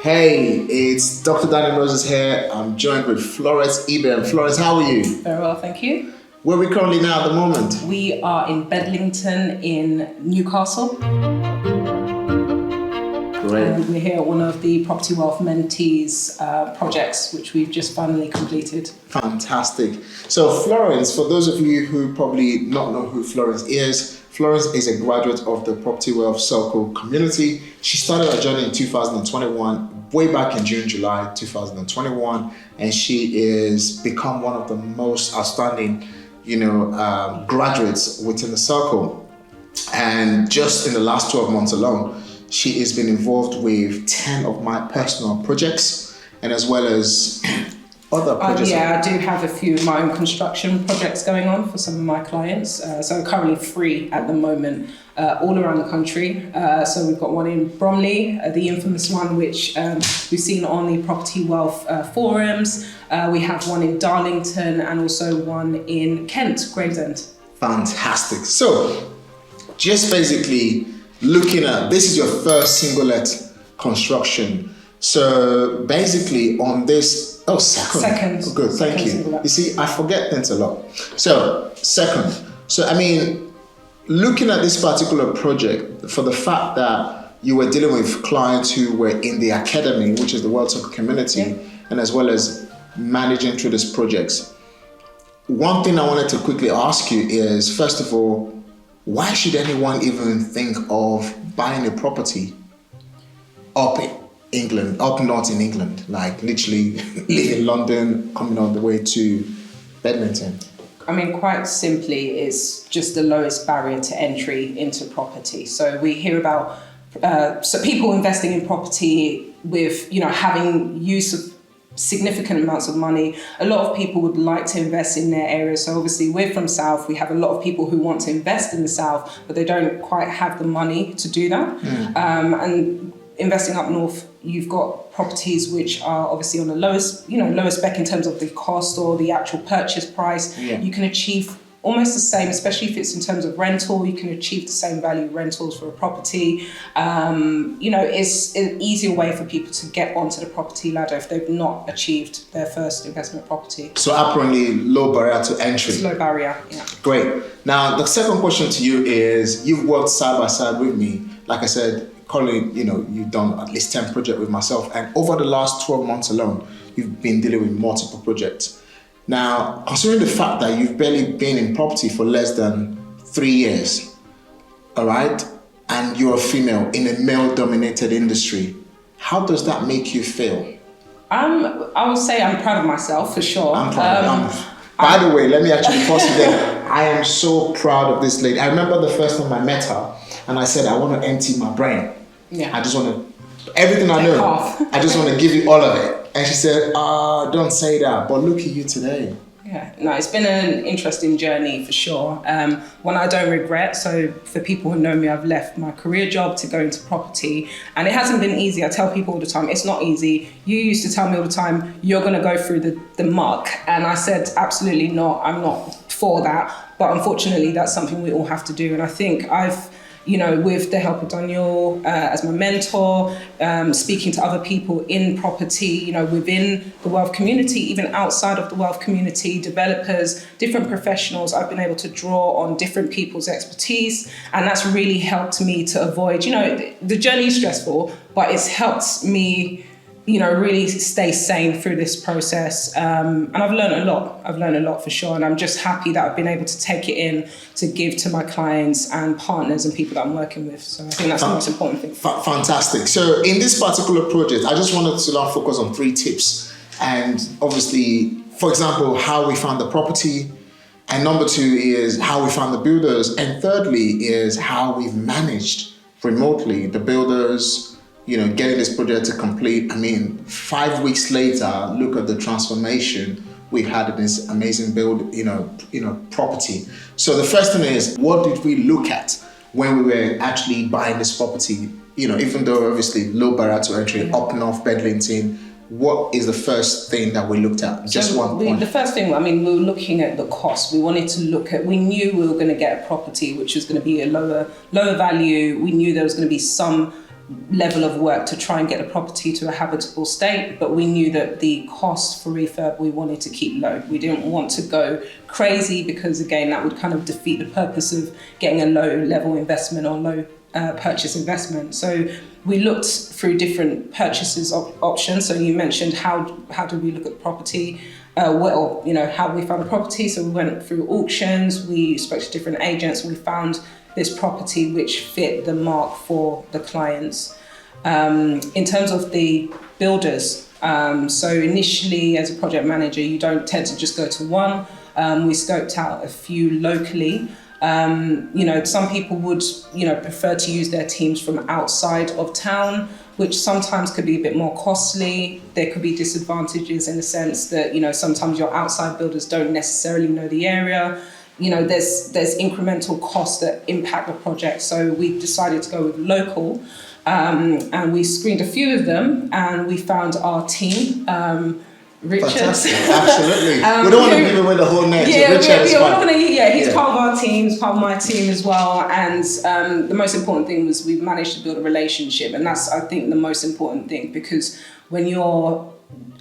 Hey, it's Dr. Daniel Moses here. I'm joined with Florence Ibe. Florence, how are you? Very well, thank you. Where are we currently now at the moment? We are in Bedlington in Newcastle. Great. And we're here at one of the Property Wealth Mentees projects, which we've just finally completed. Fantastic. So Florence, for those of you who probably not know who Florence is a graduate of the Property Wealth Circle community. She started her journey in 2021, way back in June, July 2021, and she is become one of the most outstanding, graduates within the circle. And just in the last 12 months alone, she has been involved with 10 of my personal projects, and as well as other projects. I do have a few of my own construction projects going on for some of my clients. So I'm currently free at the moment, all around the country. So we've got one in Bromley, the infamous one which we've seen on the Property Wealth forums. We have one in Darlington and also one in Kent, Gravesend. Fantastic. So just basically looking at, this is your first single-let construction. So basically on this, second. Oh, good, thank you. You see, I forget things a lot. So second. So I mean, looking at this particular project, for the fact that you were dealing with clients who were in the academy, which is the World Soccer community, and as well as managing through these projects, one thing I wanted to quickly ask you is, first of all, why should anyone even think of buying a property up north in England, like literally live in London, coming all the way to Bedlington? I mean, quite simply, it's just the lowest barrier to entry into property. So we hear about people investing in property with, having use of significant amounts of money. A lot of people would like to invest in their area. So obviously we're from South. We have a lot of people who want to invest in the South, but they don't quite have the money to do that. And investing up north, you've got properties which are obviously on the lowest spec in terms of the cost or the actual purchase price. You can achieve almost the same, especially if it's in terms of rental. You can achieve the same value rentals for a property. It's an easier way for people to get onto the property ladder if they've not achieved their first investment property. So apparently low barrier to entry. It's low barrier, yeah. Great. Now the second question to you is, you've worked side by side with me. Like I said, currently, you've done at least 10 projects with myself, and over the last 12 months alone, you've been dealing with multiple projects. Now, considering the fact that you've barely been in property for less than 3 years, all right, and you're a female in a male-dominated industry, how does that make you feel? I would say I'm proud of myself, for sure. I'm proud. By the way, let me actually pause you there. I am so proud of this lady. I remember the first time I met her, and I said, I want to empty my brain. I just want to, everything I know, I just want to give you all of it. And she said, don't say that, but look at you today. Yeah, no, it's been an interesting journey for sure. One I don't regret. So for people who know me, I've left my career job to go into property, and it hasn't been easy. I tell people all the time, it's not easy. You used to tell me all the time, you're going to go through the muck. And I said, absolutely not. I'm not for that. But unfortunately, that's something we all have to do. And I think I've, with the help of Daniel as my mentor, speaking to other people in property, within the wealth community, even outside of the wealth community, developers, different professionals, I've been able to draw on different people's expertise. And that's really helped me to avoid, the journey is stressful, but it's helped me, really stay sane through this process. And I've learned a lot for sure. And I'm just happy that I've been able to take it in to give to my clients and partners and people that I'm working with. So I think that's the most important thing. Fantastic. So in this particular project, I just wanted to now focus on 3 tips. And obviously, for example, how we found the property. And number 2 is how we found the builders. And thirdly is how we've managed remotely the builders, getting this project to complete. I mean, 5 weeks later, look at the transformation we've had in this amazing property. So the first thing is, what did we look at when we were actually buying this property? Even though obviously low barrier to entry, up north Bedlington, what is the first thing that we looked at? Just one point. The first thing, we were looking at the cost. We wanted to we knew we were going to get a property which was going to be a lower value. We knew there was going to be some level of work to try and get the property to a habitable state, but we knew that the cost for refurb we wanted to keep low. We didn't want to go crazy because, again, that would kind of defeat the purpose of getting a low level investment or low purchase investment. So we looked through different purchases options. So you mentioned how do we look at property? Well, you know, how we found a property. So we went through auctions, we spoke to different agents, we found this property which fit the mark for the clients. In terms of the builders, so initially as a project manager, you don't tend to just go to one. We scoped out a few locally. You know, some people would, you know, prefer to use their teams from outside of town, which sometimes could be a bit more costly. There could be disadvantages in the sense that, you know, sometimes your outside builders don't necessarily know the area. You know, there's incremental costs that impact the project. So we decided to go with local, and we screened a few of them, and we found our team. Richard. Absolutely. We don't want to give away the whole name. Yeah, so Richard he's part of our team, he's part of my team as well. And the most important thing was we managed to build a relationship. And that's, I think, the most important thing, because when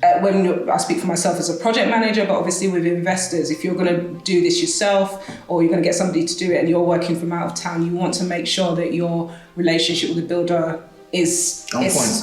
I speak for myself as a project manager, but obviously with investors, if you're going to do this yourself or you're going to get somebody to do it and you're working from out of town, you want to make sure that your relationship with the builder is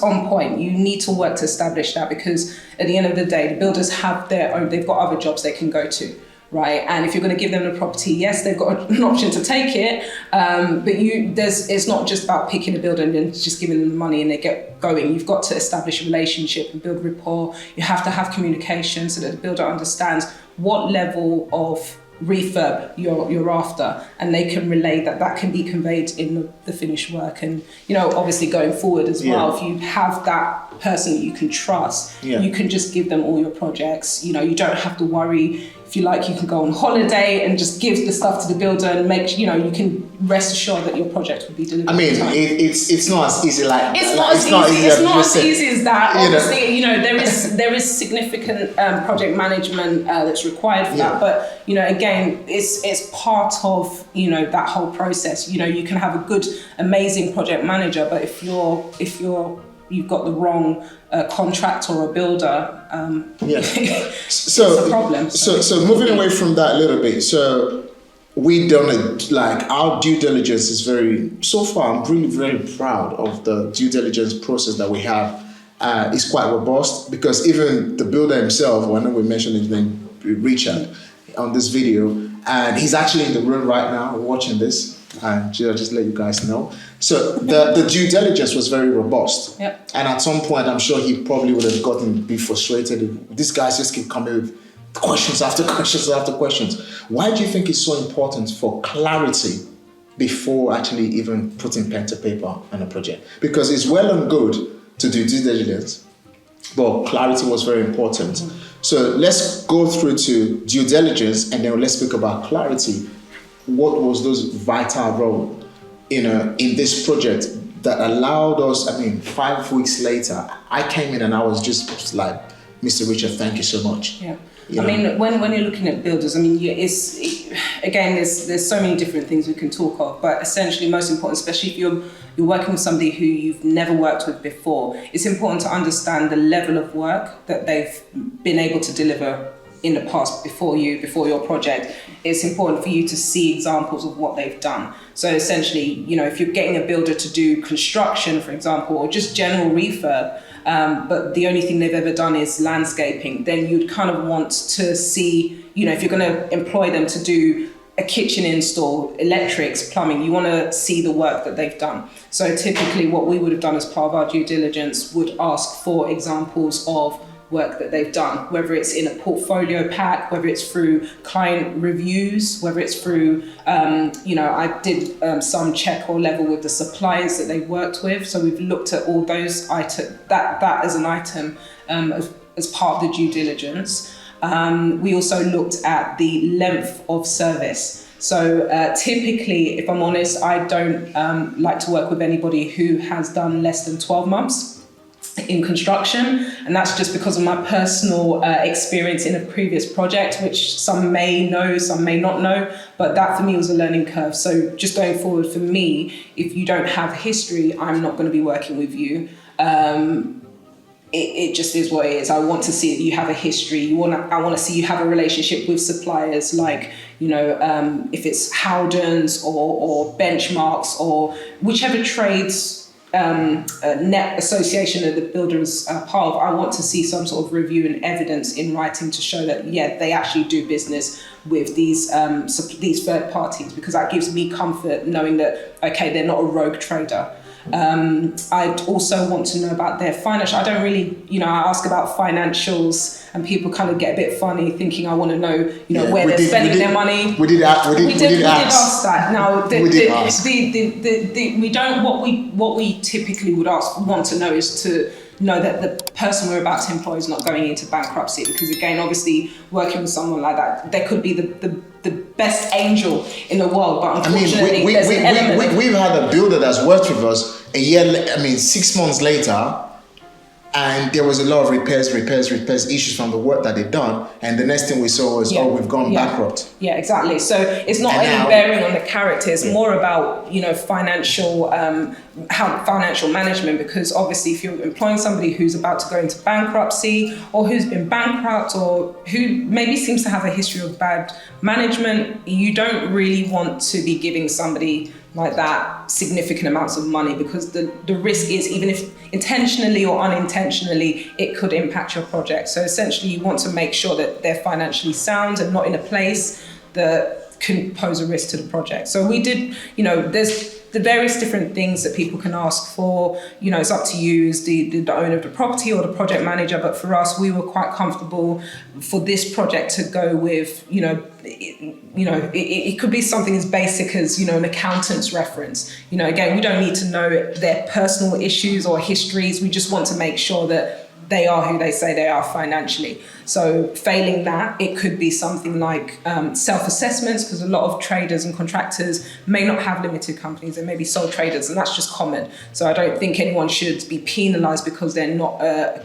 on point. You need to work to establish that, because at the end of the day, the builders have their own, they've got other jobs they can go to, right? And if you're going to give them the property, yes, they've got an option to take it, but it's not just about picking a builder and then just giving them the money and they get going. You've got to establish a relationship and build rapport. You have to have communication so that the builder understands what level of refurb you're after, and they can relay that can be conveyed in the finished work. And, you know, obviously going forward as well, if you have that person that you can trust, you can just give them all your projects. You know, you don't have to worry. If you like, you can go on holiday and just give the stuff to the builder and make, you know, you can rest assured that your project will be delivered. I mean, it's not as easy like it's not as easy as that. Obviously, you know, there is significant project management that's required for that. But, you know, again, it's part of, you know, that whole process. You know, you can have a good, amazing project manager, but if you've got the wrong contractor or builder, so it's a problem. So moving away from that a little bit, so we done it, like our due diligence is so far I'm really very proud of the due diligence process that we have. It's quite robust, because even the builder himself, I know we mentioned his name, Richard, on this video, and he's actually in the room right now watching this. And just let you guys know. So the due diligence was very robust. Yep. And at some point, I'm sure he probably would have gotten a bit frustrated if these guys just keep coming with questions after questions after questions. Why do you think it's so important for clarity before actually even putting pen to paper on a project? Because it's well and good to do due diligence, but clarity was very important. Mm-hmm. So let's go through to due diligence, and then let's speak about clarity. What was those vital role, you know, in this project that allowed us? I mean, 5 weeks later, I came in and I was just like, Mr. Richard, thank you so much. Yeah. I mean, when you're looking at builders, I mean, again, there's so many different things we can talk of, but essentially most important, especially if you're working with somebody who you've never worked with before, it's important to understand the level of work that they've been able to deliver in the past before your project. It's important for you to see examples of what they've done. So essentially, you know, if you're getting a builder to do construction, for example, or just general refurb, but the only thing they've ever done is landscaping, then you'd kind of want to see, you know, if you're going to employ them to do a kitchen install, electrics, plumbing, you want to see the work that they've done. So typically what we would have done as part of our due diligence would ask for examples of work that they've done, whether it's in a portfolio pack, whether it's through client reviews, whether it's through, you know, I did some check or level with the suppliers that they worked with. So we've looked at all those items, that as an item as part of the due diligence. We also looked at the length of service. So typically, if I'm honest, I don't like to work with anybody who has done less than 12 months. in construction, and that's just because of my personal experience in a previous project, which some may know, some may not know, but that for me was a learning curve. So just going forward for me, if you don't have history, I'm not going to be working with you. It just is what it is. I want to see that you have a history. I want to see you have a relationship with suppliers, like, if it's Howdens or Benchmarks or whichever trades net association that the builder is part of. I want to see some sort of review and evidence in writing to show that, yeah, they actually do business with these third parties, because that gives me comfort knowing that, okay, they're not a rogue trader. I'd also want to know about their financial. I don't really, I ask about financials, and people kind of get a bit funny, thinking I want to know, where they're spending their money. We did ask that. Now, we don't. What we typically would want to know is to know that the person we're about to employ is not going into bankruptcy, because again, obviously, working with someone like that, there could be the best angel in the world, but unfortunately, we've had a builder that's worked with us 6 months later, and there was a lot of repairs, issues from the work that they've done, and the next thing we saw was, we've gone bankrupt. Yeah, exactly. So it's not any bearing on the character, it's more about, financial management, because obviously if you're employing somebody who's about to go into bankruptcy, or who's been bankrupt, or who maybe seems to have a history of bad management, you don't really want to be giving somebody like that significant amounts of money, because the risk is, even if intentionally or unintentionally, it could impact your project. So essentially you want to make sure that they're financially sound and not in a place that can pose a risk to the project. So we did, there's the various different things that people can ask for. It's up to you as the owner of the property or the project manager, but for us, we were quite comfortable for this project to go with, it could be something as basic as, an accountant's reference. Again, we don't need to know their personal issues or histories. We just want to make sure that they are who they say they are financially. So failing that, it could be something like self-assessments, because a lot of traders and contractors may not have limited companies, they may be sole traders, and that's just common. So I don't think anyone should be penalised because they're not a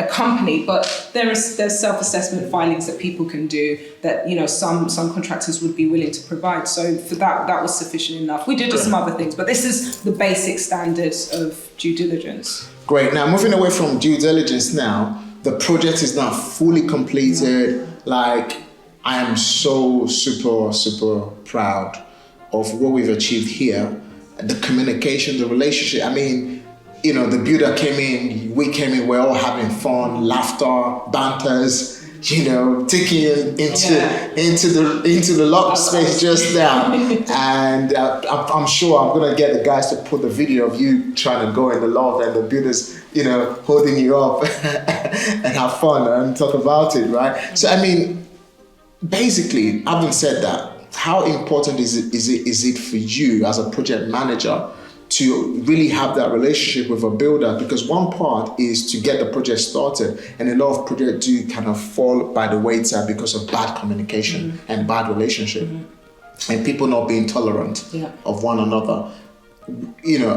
company, but there's self-assessment filings that people can do that, some contractors would be willing to provide. So for that was sufficient enough. We did some other things, but this is the basic standards of due diligence. Great. Now, moving away from due diligence now, the project is now fully completed. Like, I am so super, super proud of what we've achieved here. The communication, the relationship. The builder came in, we came in, we're all having fun, laughter, banters, taking into the locked space just now. And I'm sure I'm gonna get the guys to put the video of you trying to go in the loft and the builders, holding you up and have fun and talk about it, right? So basically, having said that, how important is it for you as a project manager to really have that relationship with a builder? Because one part is to get the project started, and a lot of projects do kind of fall by the wayside because of bad communication and bad relationship, and people not being tolerant of one another.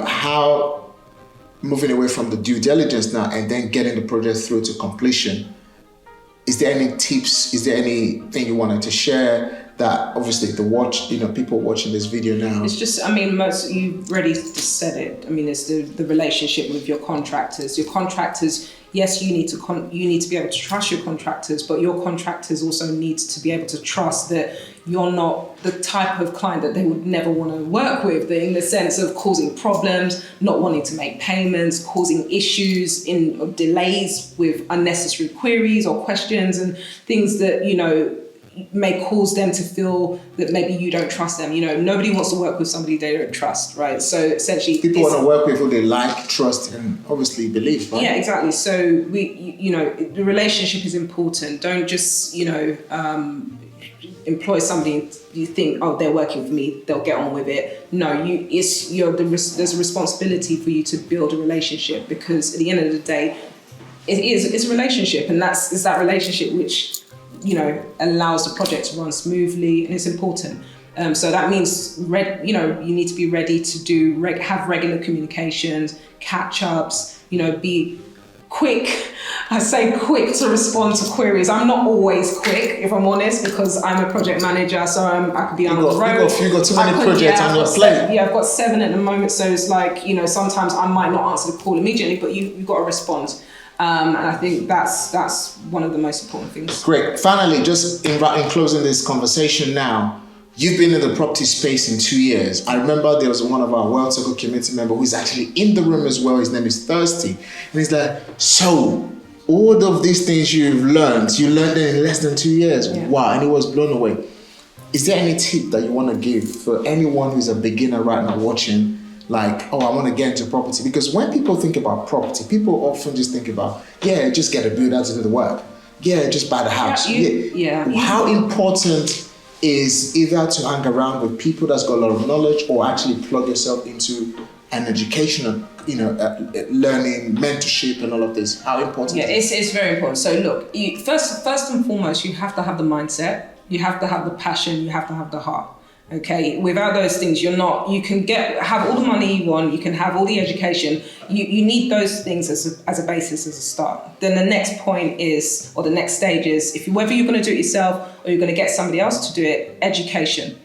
How, moving away from the due diligence now and then getting the project through to completion, is there any tips, is there anything you wanted to share that obviously people watching this video now? It's just, you've already said it. It's the relationship with your contractors. Your contractors, yes, you need to be able to trust your contractors, but your contractors also need to be able to trust that you're not the type of client that they would never want to work with, in the sense of causing problems, not wanting to make payments, causing issues in delays with unnecessary queries or questions and things that, may cause them to feel that maybe you don't trust them. Nobody wants to work with somebody they don't trust, right? So essentially, people want to work with who they like, trust, and obviously believe, right? Yeah, exactly. So the relationship is important. Don't just employ somebody you think, they're working for me, they'll get on with it. No, there's a responsibility for you to build a relationship, because at the end of the day, it's a relationship, and it's that relationship which allows the project to run smoothly, and it's important. So that means, you need to be ready to have regular communications, catch-ups, be quick. I say quick to respond to queries. I'm not always quick, if I'm honest, because I'm a project manager, so I could be on the road. You got too many projects on your plate. I've got 7 at the moment, so it's like, sometimes I might not answer the call immediately, but you've got to respond. And I think that's one of the most important things. Great. Finally, just in closing this conversation now, you've been in the property space in 2 years. I remember there was one of our World Circle community member who's actually in the room as well. His name is Thirsty. And he's like, so all of these things you learned them in less than 2 years. Yeah. Wow. And he was blown away. Is there any tip that you want to give for anyone who's a beginner right now watching? Like, I want to get into property. Because when people think about property, people often just think about, just get a builder to do the work. Just buy the house. How important is either to hang around with people that's got a lot of knowledge or actually plug yourself into an educational, learning, mentorship and all of this? How important is it? It's very important. So look, first and foremost, you have to have the mindset, you have to have the passion, you have to have the heart. Okay, without those things, you can have all the money you want, you can have all the education. You need those things as a basis, as a start. Then the next point is, or the next stage is, whether you're going to do it yourself or you're going to get somebody else to do it, education.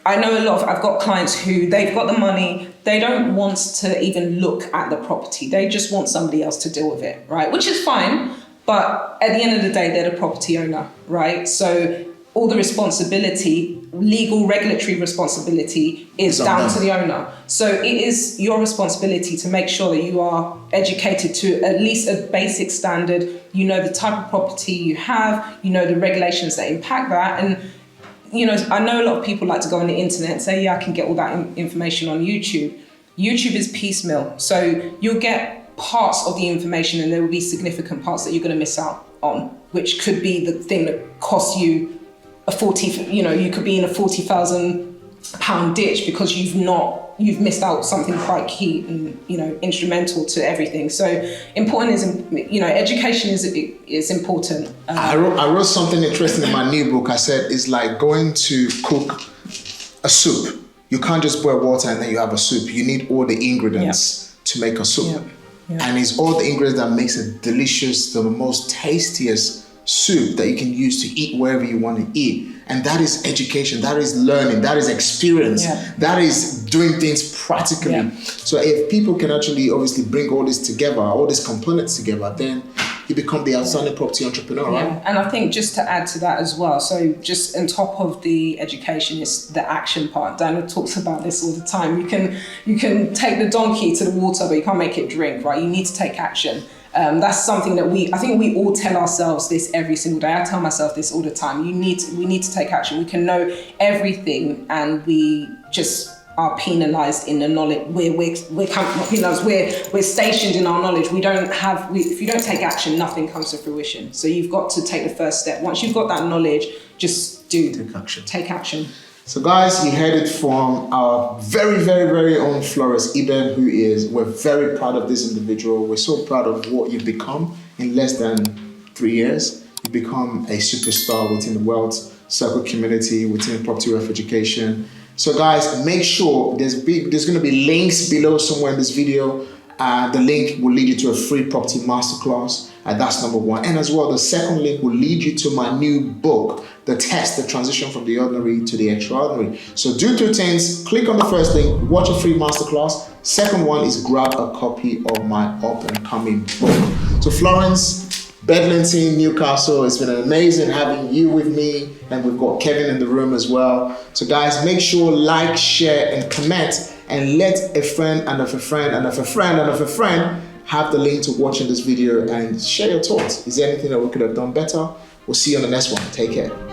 I know I've got clients who they've got the money, they don't want to even look at the property. They just want somebody else to deal with it, right? Which is fine, but at the end of the day, they're the property owner, right? So all the responsibility, legal, regulatory responsibility is down to the owner. So it is your responsibility to make sure that you are educated to at least a basic standard. You know the type of property you have, you know the regulations that impact that. And, I know a lot of people like to go on the internet and say, I can get all that information on YouTube. YouTube is piecemeal. So you'll get parts of the information and there will be significant parts that you're going to miss out on, which could be the thing that costs you you could be in a £40,000 ditch because you've missed out something quite key and, instrumental to everything. So important is, education is important. I wrote something interesting in my new book. I said, it's like going to cook a soup. You can't just boil water and then you have a soup. You need all the ingredients to make a soup. Yeah. And it's all the ingredients that makes it delicious, the most tastiest soup that you can use to eat wherever you want to eat. And that is education, that is learning, that is experience, that is doing things practically. Yeah. So if people can actually obviously bring all this together, all these components together, then you become the outstanding property entrepreneur, right? And I think just to add to that as well, so just on top of the education is the action part. Daniel talks about this all the time. You can take the donkey to the water, but you can't make it drink, right? You need to take action. That's something that I think we all tell ourselves this every single day. I tell myself this all the time. We need to take action. We can know everything and we just are penalized in the knowledge. We're not penalized, we're stationed in our knowledge. If you don't take action, nothing comes to fruition. So you've got to take the first step. Once you've got that knowledge, just take action. So guys, you heard it from our very, very, very own Florence Eben, we're very proud of this individual. We're so proud of what you've become in less than 3 years. You've become a superstar within the World Circle community, within Property Wealth Education. So guys, make sure there's going to be links below somewhere in this video. The link will lead you to a free property masterclass. That's number one. And as well, the second link will lead you to my new book, The Test, the transition from the ordinary to the extraordinary. So do 2 things. Click on the first link, watch a free masterclass. Second one is grab a copy of my up and coming book. So Florence, Bedlington, Newcastle, it's been amazing having you with me. And we've got Kevin in the room as well. So guys, make sure like, share, and comment. And let a friend and of a friend and of a friend and of a friend have the link to watching this video and share your thoughts. Is there anything that we could have done better? We'll see you on the next one. Take care.